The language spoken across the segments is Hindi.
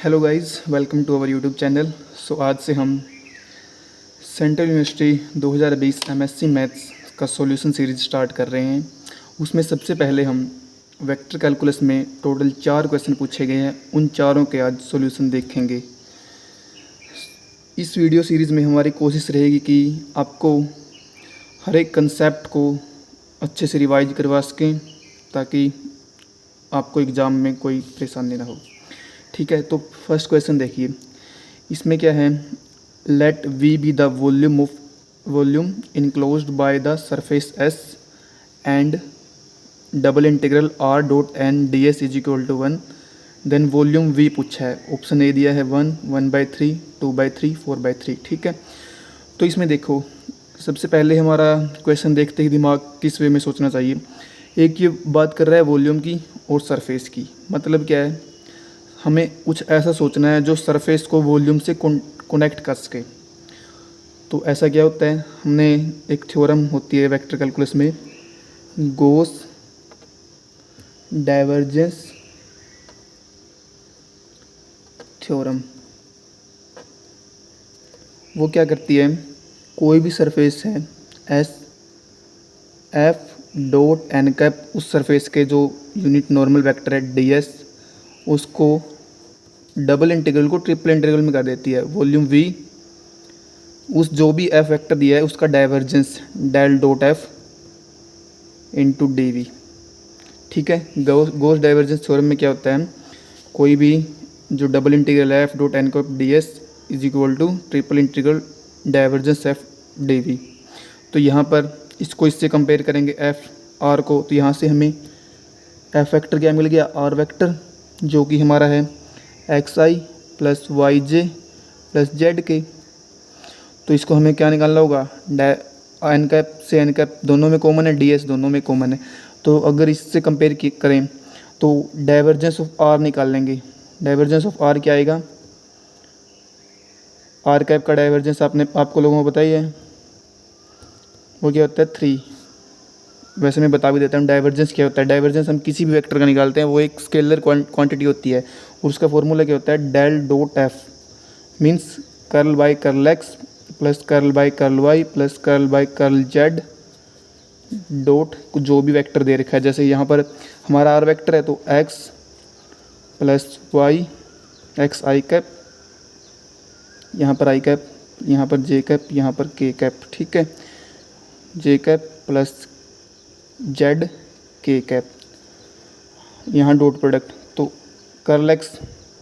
Hello guys, welcome to our YouTube channel. आज से हम सेंट्रल यूनिवर्सिटी 2020 एमएससी मैथ्स का सॉल्यूशन सीरीज स्टार्ट कर रहे हैं। उसमें सबसे पहले हम वेक्टर कैलकुलस में टोटल 4 क्वेश्चन पूछे गए हैं, उन चारों के आज सॉल्यूशन देखेंगे। इस वीडियो सीरीज़ में हमारी कोशिश रहेगी कि आपको हर एक कंसेप्ट को अच्छे से रिवाइज करवा सकें ताकि आपको एग्ज़ाम में कोई परेशानी ना हो। ठीक है, तो फर्स्ट क्वेश्चन देखिए, इसमें क्या है। Let we be the volume enclosed by the surface S and double integral R dot N D S is equal to 1। Then volume V पूछा है, ऑप्शन ए दिया है 1, 1/3, 2/3, 4/3। ठीक है, तो इसमें देखो, सबसे पहले हमारा क्वेश्चन देखते ही दिमाग किस वे में सोचना चाहिए। एक ये बात कर रहा है वॉल्यूम की और सरफेस की, मतलब क्या है, हमें कुछ ऐसा सोचना है जो सरफेस को वॉल्यूम से कनेक्ट कर सके। तो ऐसा क्या होता है, हमने एक थ्योरम होती है वेक्टर कैलकुलस में, गॉस डाइवर्जेंस थ्योरम। वो क्या करती है, कोई भी सरफेस है S F dot N cap, उस सरफेस के जो यूनिट नॉर्मल वेक्टर है डी एस, उसको डबल इंटीग्रल को ट्रिपल इंटीग्रल में कर देती है। वॉल्यूम वी उस जो भी एफ वेक्टर दिया है उसका divergence del dot F into D V. ठीक है, गॉस डाइवर्जेंस थ्योरम में क्या होता है, कोई भी जो डबल इंटीग्रल है एफ डॉट एन को D S is equal to triple integral divergence F D V. तो यहाँ पर इसको इससे कंपेयर करेंगे एफ आर को, तो यहाँ से हमें एफ वेक्टर क्या मिल गया, आर वेक्टर, जो कि हमारा है एक्स आई प्लस वाई जे प्लस जेड के। तो इसको हमें क्या निकालना होगा, एन कैप से एन कैप दोनों में कॉमन है, डी एस दोनों में कॉमन है। तो अगर इससे कंपेयर करें तो डाइवर्जेंस ऑफ आर निकाल लेंगे। डाइवर्जेंस ऑफ आर क्या आएगा, आर कैप का डाइवर्जेंस आपको लोगों को पता ही है, वो क्या होता है 3। वैसे मैं बता भी देता हूँ डाइवर्जेंस क्या होता है। डाइवर्जेंस हम किसी भी वेक्टर का निकालते हैं, वो एक स्केलर क्वांटिटी होती है, और उसका फॉर्मूला क्या होता है, del dot F means curl by curl X plus curl by curl Y plus curl by curl Z dot जो भी वेक्टर दे रखा है। जैसे यहाँ पर हमारा आर वेक्टर है तो x plus Y x I cap, यहाँ पर आई कैप, यहाँ पर जे कैप, यहाँ पर के कैप। ठीक है, जे cap plus Z K cap, यहाँ डॉट प्रोडक्ट, तो कर्ल एक्स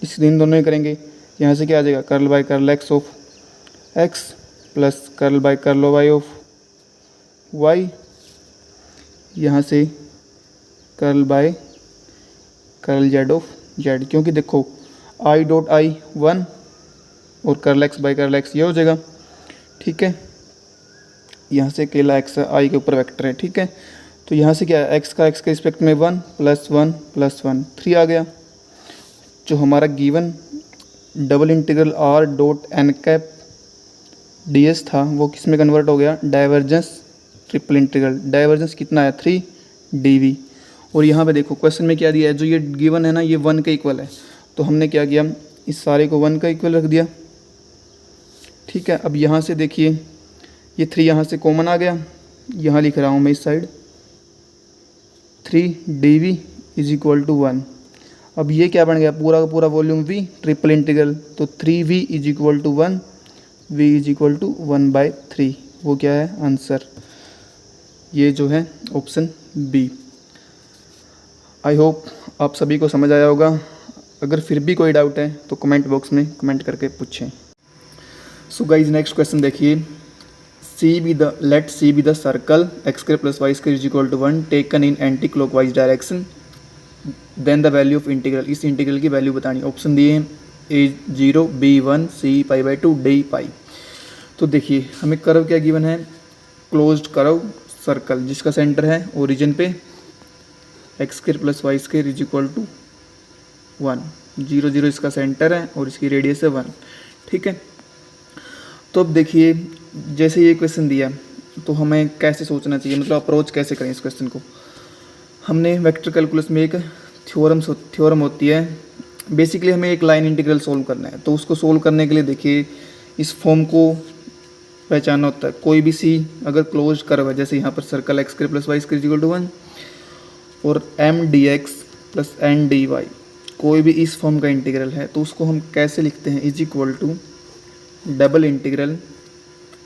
इस दिन दोनों ही करेंगे। यहाँ से क्या आ जाएगा, curl by curl X of X plus curl by curl Y of Y, यहाँ से curl by curl Z of Z, क्योंकि देखो आई डॉट आई 1 और curl X by curl X ये हो जाएगा। ठीक है, यहाँ से अकेला एक्स आई के ऊपर वेक्टर है। ठीक है, तो यहाँ से क्या है, एक्स का एक्स के रिस्पेक्ट में 1 + 1 + 1 3 आ गया। जो हमारा given double integral R dot N cap D S था वो किस में कन्वर्ट हो गया, डाइवर्जेंस ट्रिपल इंटीग्रल। डाइवर्जेंस कितना है 3 डी वी। और यहाँ पे देखो क्वेश्चन में क्या दिया है, जो ये गिवन है ना ये 1 के इक्वल है, तो हमने क्या किया, इस सारे को 1 का इक्वल रख दिया। ठीक है, अब यहाँ से देखिए ये 3 यहाँ से कॉमन आ गया, यहाँ लिख रहा हूँ मैं इस side 3 D V is equal to 1। अब ये क्या बन गया, पूरा का पूरा वॉल्यूम वी ट्रिपल इंटीग्रल, तो 3v is equal to 1, v is equal to 1/3। वो क्या है आंसर, ये जो है ऑप्शन बी। आई होप आप सभी को समझ आया होगा। अगर फिर भी कोई डाउट है तो कमेंट बॉक्स में कमेंट करके पूछें। सो गाइज नेक्स्ट क्वेश्चन देखिए, let C be the circle x² + y² is equal to 1 taken in anti clockwise direction, then the value of integral। इस इंटीग्रल की वैल्यू बतानी। ऑप्शन दिए हैं a0 b1 c π/2 d π। तो देखिए हमें कर्व क्या गिवन है, क्लोज्ड कर्व सर्कल जिसका सेंटर है ओरिजिन पे x² + y² is equal to 1, 0 0 इसका सेंटर है और इसकी रेडियस है 1। ठीक है, तो अब देखिए जैसे ये क्वेश्चन दिया तो हमें कैसे सोचना चाहिए, मतलब अप्रोच कैसे करें इस क्वेश्चन को। हमने वेक्टर कैलकुलस में एक थ्योरम होती है बेसिकली हमें एक लाइन इंटीग्रल सोल्व करना है, तो उसको सोल्व करने के लिए देखिए इस फॉर्म को पहचानना होता है। कोई भी सी अगर क्लोज कर्व है, जैसे यहाँ पर circle X square plus Y square equal to 1 और M D X plus N D Y, कोई भी इस फॉर्म का इंटीग्रल है, तो उसको हम कैसे लिखते हैं, is equal to double integral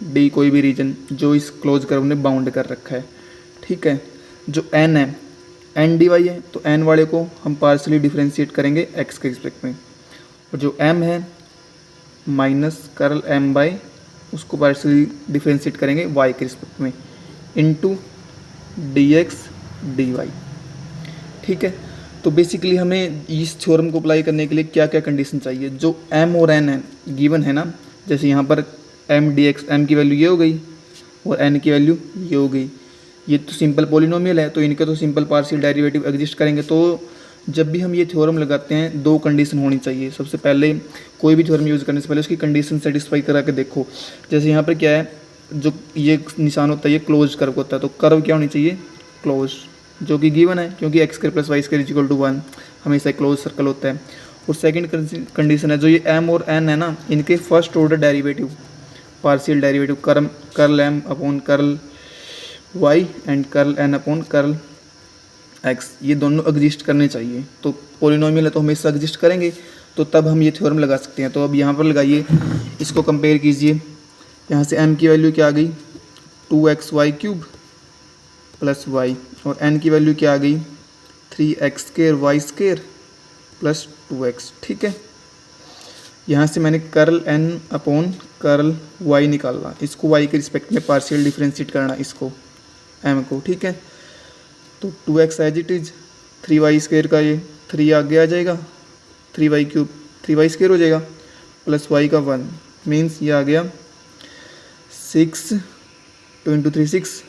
D कोई भी रीजन जो इस क्लोज कर्व ने बाउंड कर रखा है, ठीक है। जो एन है, एन डी वाई है, तो एन वाले को हम पार्सली डिफ्रेंशिएट करेंगे एक्स के रिस्पेक्ट में, और जो एम है माइनस कर्ल एम बाई उसको पार्सली डिफ्रेंशिएट करेंगे वाई के रिस्पेक्ट में into D X D Y, ठीक है। तो बेसिकली हमें इस थ्योरम को अप्लाई करने के लिए क्या क्या कंडीशन चाहिए, जो एम और एन है गिवन है ना, जैसे यहाँ पर एम डी एक्स, एम की वैल्यू ये हो गई और एन की वैल्यू ये हो गई, ये तो सिंपल पॉलिनोमियल है, तो इनके तो सिंपल पार्शियल डेरिवेटिव एग्जिस्ट करेंगे। तो जब भी हम ये थ्योरम लगाते हैं दो कंडीशन होनी चाहिए। सबसे पहले कोई भी थ्योरम यूज़ करने से पहले उसकी कंडीशन सेटिस्फाई करा के देखो। जैसे यहाँ पर क्या है, जो ये निशान होता है ये क्लोज कर्व होता है, तो कर्व क्या होनी चाहिए, क्लोज, जो कि गिवन है क्योंकि X square plus Y square equal to 1 हमेशा क्लोज सर्कल होता है। और सेकंड कंडीशन है जो ये एम और एन है ना, इनके first order derivative partial derivative curl M upon curl Y and curl N upon curl X, ये दोनों एग्जिस्ट करने चाहिए। तो पॉलिनोमियल है तो हमेशा एग्जिस्ट करेंगे, तो तब हम ये थ्योरम लगा सकते हैं। तो अब यहाँ पर लगाइए, इसको कंपेयर कीजिए। यहाँ से m की वैल्यू क्या आ गई 2xy क्यूब प्लस वाई, और n की वैल्यू क्या आ गई 3x square Y square plus 2x, ठीक है। यहाँ से मैंने curl n upon curl y निकालना, इसको y के रिस्पेक्ट में पार्शियल डिफ्रेंशिएट करना इसको m को, ठीक है। तो 2x as it is, 3y square का ये 3 आगे आ जाएगा, 3y क्यूब 3y स्क्वायर हो जाएगा प्लस y का 1 मीन्स ये आ गया 6 2 इंटू 3 6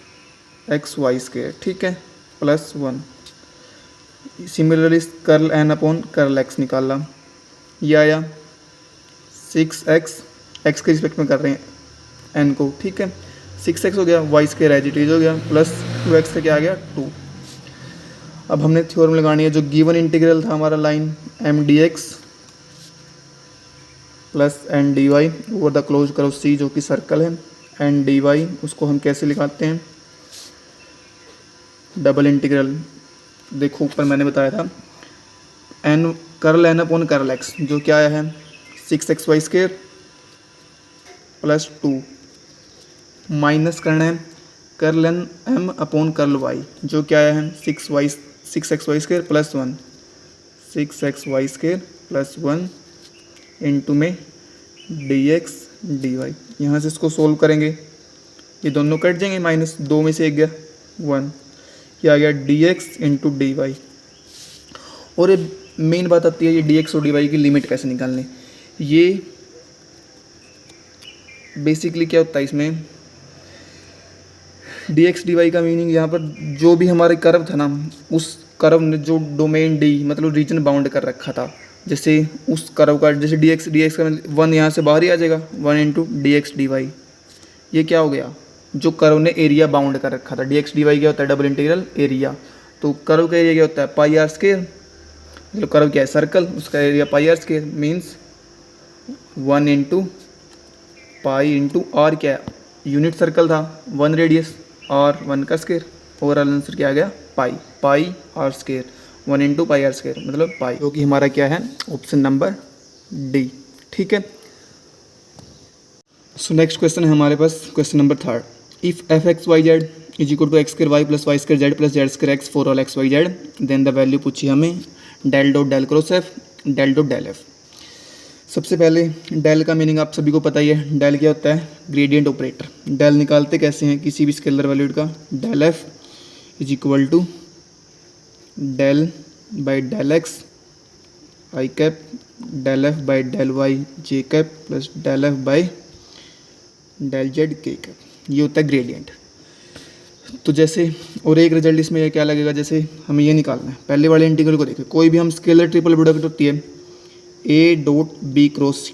एक्स वाई स्क्वायर, ठीक है, plus 1। Similarly curl N upon curl X निकाला, ये आया 6x, एक्स के रिस्पेक्ट में कर रहे हैं एन को, ठीक है, 6x हो गया, Y square as it is हो गया प्लस 2x का क्या आ गया 2। अब हमने थ्योरम लगानी है, जो गिवन इंटीग्रल था हमारा line M D X plus N D Y over the close curve C जो कि सर्कल है, एन डी वाई उसको हम कैसे लिखाते हैं, डबल इंटीग्रल, देखो ऊपर मैंने बताया था N curl N upon curl X जो क्या आया है 6x Y square plus 2 minus करना है curl N M upon curl Y जो क्या आया है 6x Y square plus 1, 6x Y square plus 1 into में डी एक्स डी वाई। यहाँ से इसको सोल्व करेंगे, ये दोनों कट जाएंगे, माइनस 2 में से एक गया 1, ये आ गया D X into D Y. और ये मेन बात आती है ये डी एक्स और डी वाई की लिमिट कैसे निकालने। ये बेसिकली क्या होता है इसमें, डी एक्स डी वाई का मीनिंग यहाँ पर जो भी हमारे कर्व था ना, उस कर्व ने जो डोमेन डी मतलब रीजन बाउंड कर रखा था, जैसे उस कर्व का जैसे डी एक्स का 1 यहाँ से बाहर ही आ जाएगा 1 into D X D Y, ये क्या हो गया जो कर्व ने एरिया बाउंड कर रखा था। डी एक्स डी वाई क्या होता है डबल इंटीग्रल एरिया, तो कर्व का एरिया क्या होता है पाई आर स्क्वायर, मतलब कर्व क्या है सर्कल, उसका area pi R square means 1 into pi into R क्या है यूनिट सर्कल था 1 रेडियस और 1 का स्क्वायर, ओवरऑल आंसर क्या आ गया pi R square 1 into pi R square मतलब पाई, जो कि हमारा क्या है ऑप्शन नंबर डी, ठीक है। सो नेक्स्ट क्वेश्चन है हमारे पास question number 3, if F X Y Z is equal to X square Y plus Y square Z plus Z square X for all X Y Z then the value पूछी हमें del dot del cross F del dot del F. सबसे पहले डेल का मीनिंग आप सभी को पता ही है, डेल क्या होता है ग्रेडियंट ऑपरेटर। डेल निकालते कैसे हैं किसी भी स्केलर वैल्यूड का, del F is equal to del by del X I cap del F by del Y J cap plus del F by del Z K cap, ये होता है ग्रेडियंट। तो जैसे और एक रिजल्ट इसमें ये क्या लगेगा, जैसे हमें ये निकालना है, पहले वाले इंटीग्रल को देखें, कोई भी हम स्केलर ट्रिपल प्रोडक्ट होती है A dot B cross,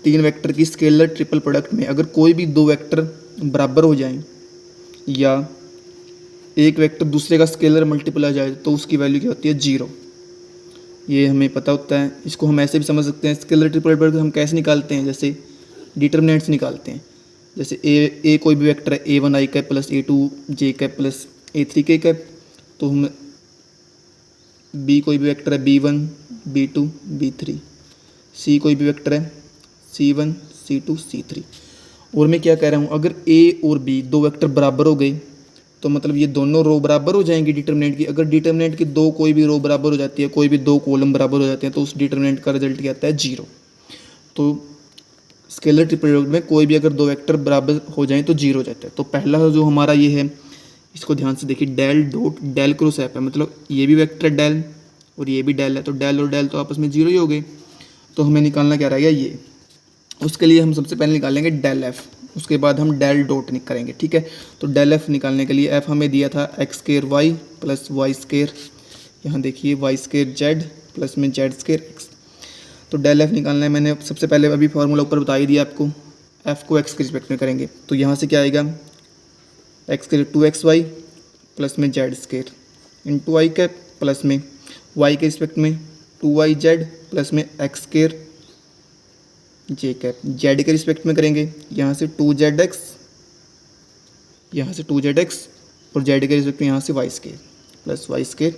3 vector की स्केलर ट्रिपल प्रोडक्ट में अगर कोई भी 2 वेक्टर बराबर हो जाएं या एक वेक्टर दूसरे का स्केलर मल्टीपल आ जाए तो उसकी वैल्यू क्या होती है 0। ये हमें पता होता है। इसको हम ऐसे भी समझ सकते हैं, स्केलर ट्रिपल प्रोडक्ट हम कैसे निकालते हैं, जैसे डिटर्मिनेंट्स निकालते हैं। जैसे ए कोई भी वेक्टर है, A1 i cap plus A2 j cap plus A3 k cap, तो हम बी कोई भी वेक्टर है B1 B2 B3, सी कोई भी वेक्टर है C1 C2 C3। और मैं क्या कह रहा हूँ, अगर ए और बी दो वेक्टर बराबर हो गए तो मतलब ये दोनों रो बराबर हो जाएंगी डिटर्मिनेंट की। अगर डिटर्मिनेंट की दो कोई भी रो बराबर हो जाती है, कोई भी दो कॉलम बराबर हो जाते हैं, तो उस डिटर्मिनेंट का रिजल्ट क्या आता है, 0। तो स्केलर ट्रिपल प्रोडक्ट में कोई भी अगर दो वेक्टर बराबर हो जाएं तो 0 हो जाता है। तो पहला जो हमारा ये है, इसको ध्यान से देखिए, del dot del cross F है, मतलब ये भी वेक्टर डेल और ये भी डेल है, तो डेल और डेल तो आपस में 0 ही हो गए। तो हमें निकालना क्या रहेगा, ये। उसके लिए हम सबसे पहले निकालेंगे डेल एफ, उसके बाद हम डेल डॉट करेंगे, ठीक है। तो डेल एफ निकालने के लिए एफ हमें दिया था X square Y plus Y square, यहाँ देखिए वाई स्केयर जेड प्लस में जेड स्केयर एक्स। तो डेल एफ निकालना है, मैंने सबसे पहले अभी फार्मूला ऊपर बता ही दिया आपको। एफ को एक्स के रिस्पेक्ट में करेंगे तो यहाँ से क्या आएगा, एक्स स्केयर 2xy प्लस में जेड स्केयर इंटू आई कैप प्लस में वाई के रिस्पेक्ट में 2yz प्लस में एक्स स्केयर जे कैप, जेड के रिस्पेक्ट में करेंगे यहाँ से 2zx, यहाँ से 2zx और जेड के रिस्पेक्ट में यहाँ से Y square plus Y square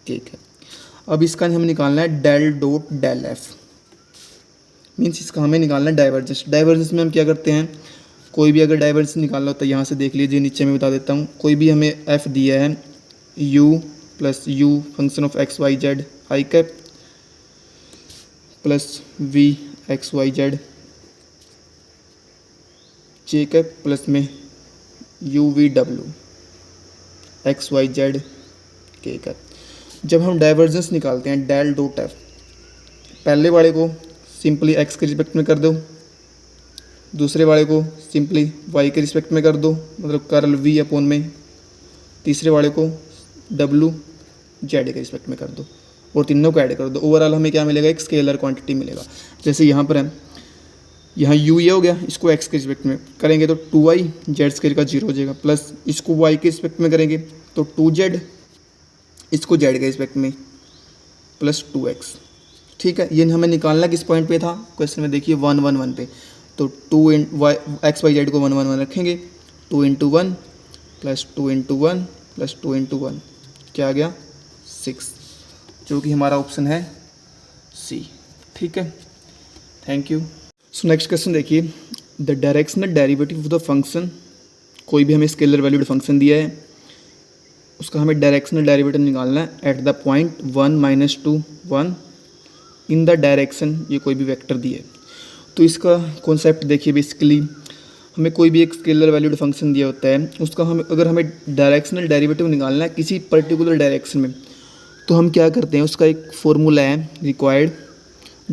K cap. अब इसका हमें निकालना है del dot del F, means इसका हमें निकालना है डाइवर्जेंस। डाइवर्जेंस में हम क्या करते हैं, कोई भी अगर डाइवर्जेंस निकालना होता है, यहाँ से देख लीजिए, नीचे मैं बता देता हूँ। कोई भी हमें एफ दिया है u plus u function of X Y Z I cap plus v X Y Z J cap plus में u v w X Y Z K cap. जब हम डाइवर्जेंस निकालते हैं डेल डॉट एफ, पहले वाले को सिंपली x के रिस्पेक्ट में कर दो, दूसरे वाले को सिंपली y के रिस्पेक्ट में कर दो, मतलब कर्ल v अपॉन में, तीसरे वाले को w z के रिस्पेक्ट में कर दो और तीनों को ऐड कर दो। ओवरऑल हमें क्या मिलेगा, एक स्केलर क्वांटिटी मिलेगा। जैसे यहाँ पर है, यहाँ u ये हो गया, इसको x के रिस्पेक्ट में करेंगे तो 2y जेड स्केयर का 0 हो जाएगा, प्लस इसको y के रिस्पेक्ट में करेंगे तो 2z, इसको z के रिस्पेक्ट में प्लस 2x, ठीक है। ये हमें निकालना किस पॉइंट पे था क्वेश्चन में, देखिए 1 1 1 पे। तो 2 एक्स वाई जेड को 1 1 1 रखेंगे, 2 into 1 plus 2 into 1 plus 2 into 1 क्या आ गया 6, जो कि हमारा ऑप्शन है सी, ठीक है। Thank you. So next question देखिए, the directional derivative of the function, कोई भी हमें स्केलर वैल्यूड फंक्शन दिया है, उसका हमें डायरेक्शनल डेरिवेटिव निकालना है at the point 1 - 2 1 in the direction, ये कोई भी वेक्टर दिया है। तो इसका कॉन्सेप्ट देखिए, बेसिकली हमें कोई भी एक स्केलर वैल्यूड फंक्शन दिया होता है, उसका अगर हमें डायरेक्शनल डेरिवेटिव निकालना है किसी पर्टिकुलर डायरेक्शन में, तो हम क्या करते हैं, उसका एक फॉर्मूला है रिक्वायर्ड।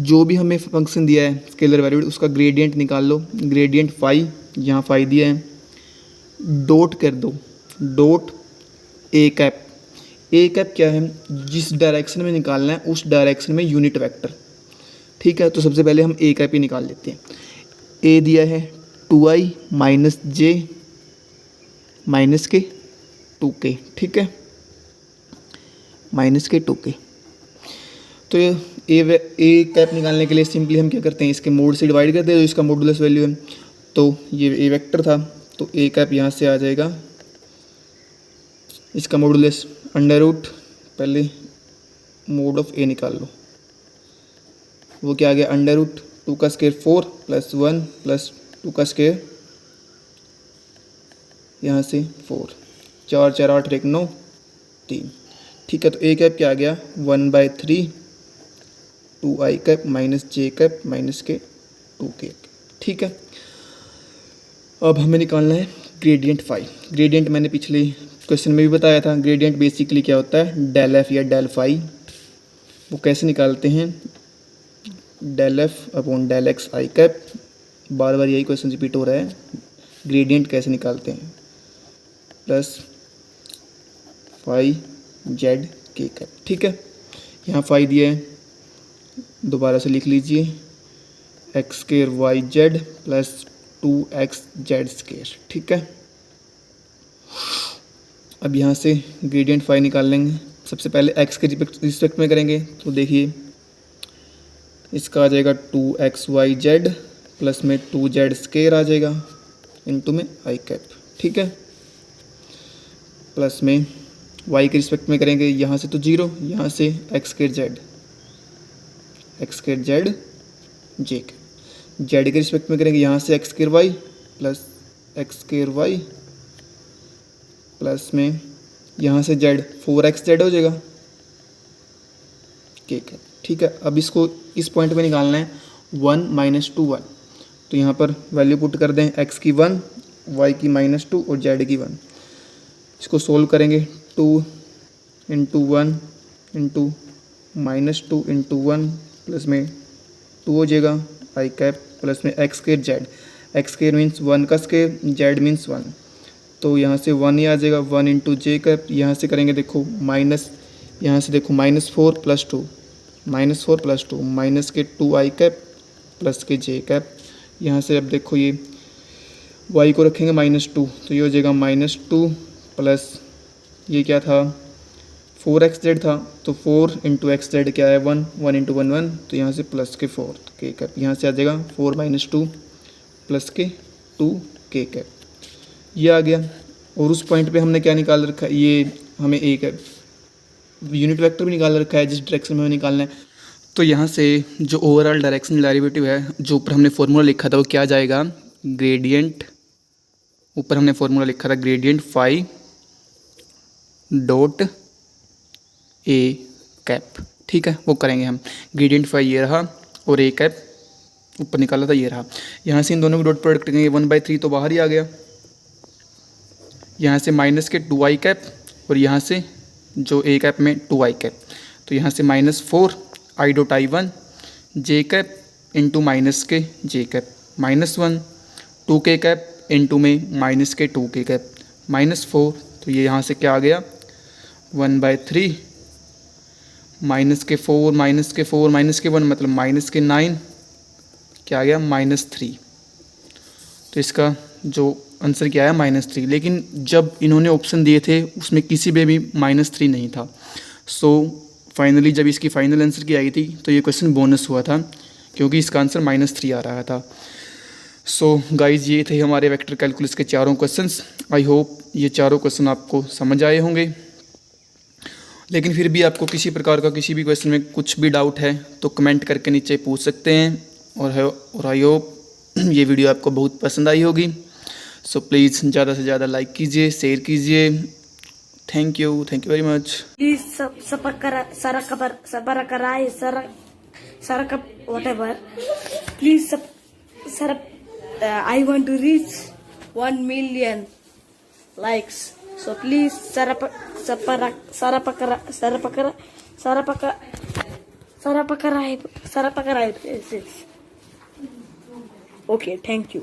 जो भी हमें फंक्शन दिया है स्केलर वैल्यूड, उसका ग्रेडियंट निकाल लो, ग्रेडियंट फाई, यहाँ फाई दिया है, डॉट कर दो, dot A cap. A cap क्या है, जिस डायरेक्शन में निकालना है उस डायरेक्शन में यूनिट वेक्टर, ठीक है। तो सबसे पहले हम ए कैप ही निकाल लेते हैं। ए दिया है 2i - j - 2k, ठीक है, -2k। तो ए कैप निकालने के लिए सिंपली हम क्या करते हैं, इसके मोड से डिवाइड करते हैं, तो इसका मॉडुलस वैल्यू है, तो ये ए वेक्टर था, तो ए कैप यहाँ से आ जाएगा, इसका मॉडुलस अंडर रूट, पहले मोड ऑफ ए निकाल लो, वो क्या आ गया, अंडर रूट 2 का स्क्वायर 4 प्लस 1 प्लस 2 का स्क्वायर, यहाँ से 4, 4 4 8 1 9 3, ठीक है। तो ए कैप क्या आ गया 1/3 2i cap -j cap -k 2k, ठीक है। अब हमें निकालना है ग्रेडियंट फाई। ग्रेडियंट मैंने पिछले क्वेश्चन में भी बताया था, ग्रेडियंट बेसिकली क्या होता है, डेल एफ या डेल फाई। वो कैसे निकालते हैं, del F upon del X I cap, बार बार यही क्वेश्चन रिपीट हो रहा है। ग्रेडियंट कैसे निकालते हैं, plus phi Z K cap, ठीक है। यहाँ फाई दिया है, दोबारा से लिख लीजिए, X square Y Z plus 2x Z square, ठीक है। अब यहाँ से ग्रेडियंट फाई निकाल लेंगे। सबसे पहले एक्स के रिस्पेक्ट में करेंगे तो देखिए इसका आ जाएगा 2xyz प्लस में 2z² आ जाएगा इनटू में i कैप, ठीक है। प्लस में y के रिस्पेक्ट में करेंगे, यहाँ से तो 0, यहाँ से x² z j के, z के रिस्पेक्ट में करेंगे, यहाँ से x² y plus x² y plus में यहाँ से z 4xz हो जाएगा k का, ठीक है। अब इसको इस पॉइंट पे निकालना है 1 - 2 1, तो यहाँ पर वैल्यू पुट कर दें, x की 1, y की -2 और z की 1। इसको सोल्व करेंगे, 2 × 1 × -2 × 1 प्लस में 2 हो जाएगा i कैप प्लस में x² z, x² मीन्स 1 का स्क्वायर, z मीन्स 1, तो यहाँ से 1 ही आ जाएगा, 1 × j कैप। यहाँ से करेंगे देखो माइनस, यहाँ से देखो -4 + 2 -4 + 2 माइनस के 2i कैप प्लस के j कैप। यहाँ से अब देखो ये y को रखेंगे -2, तो ये हो जाएगा -2 प्लस ये क्या था 4xz था, तो 4 × xz क्या है 1, 1 × 1 1, तो यहाँ से प्लस के 4 k कैप, यहाँ से आ जाएगा 4 - 2 प्लस के 2 k कैप, ये आ गया। और उस पॉइंट पे हमने क्या निकाल रखा है, ये हमें एक यूनिट वेक्टर भी निकाल रखा है जिस डायरेक्शन में हमें निकालना है। तो यहाँ से जो ओवरऑल डायरेक्शन डेरिवेटिव है, जो ऊपर हमने फॉर्मूला लिखा था वो क्या जाएगा, ग्रेडियंट, ऊपर हमने फॉर्मूला लिखा था gradient phi dot A cap, ठीक है, वो करेंगे हम। ग्रेडियंट फाई ये रहा और ए कैप ऊपर निकाला था ये रहा। यहाँ से इन दोनों की डॉट प्रोडक्ट करेंगे, 1/3 तो बाहर ही आ गया, यहाँ से माइनस के 2i कैप और यहाँ से जो ए कैप में 2i कैप, तो यहाँ से -4 i dot i1 j cap into minus के j cap -1 2k cap into में माइनस के 2k कैप -4, तो ये यहाँ से क्या आ गया 1/3 माइनस के 4 माइनस के 4 माइनस के 1 मतलब माइनस के 9 क्या आ गया -3। तो इसका जो आंसर क्या आया -3, लेकिन जब इन्होंने ऑप्शन दिए थे उसमें किसी में भी -3 नहीं था। सो फाइनली जब इसकी फाइनल आंसर की आई थी तो ये क्वेश्चन बोनस हुआ था क्योंकि इसका आंसर -3 आ रहा था। सो गाइज ये थे हमारे वेक्टर कैलकुलस के चारों क्वेश्चंस। आई होप ये चारों क्वेश्चन आपको समझ आए होंगे, लेकिन फिर भी आपको किसी प्रकार का किसी भी क्वेश्चन में कुछ भी डाउट है तो कमेंट करके नीचे पूछ सकते हैं। और आई होप ये वीडियो आपको बहुत पसंद आई होगी। सो प्लीज़ ज़्यादा से ज़्यादा लाइक कीजिए, शेयर कीजिए। Thank you very much. Please whatever. Please I want to reach 1 million likes. So please subscribe. Okay, thank you.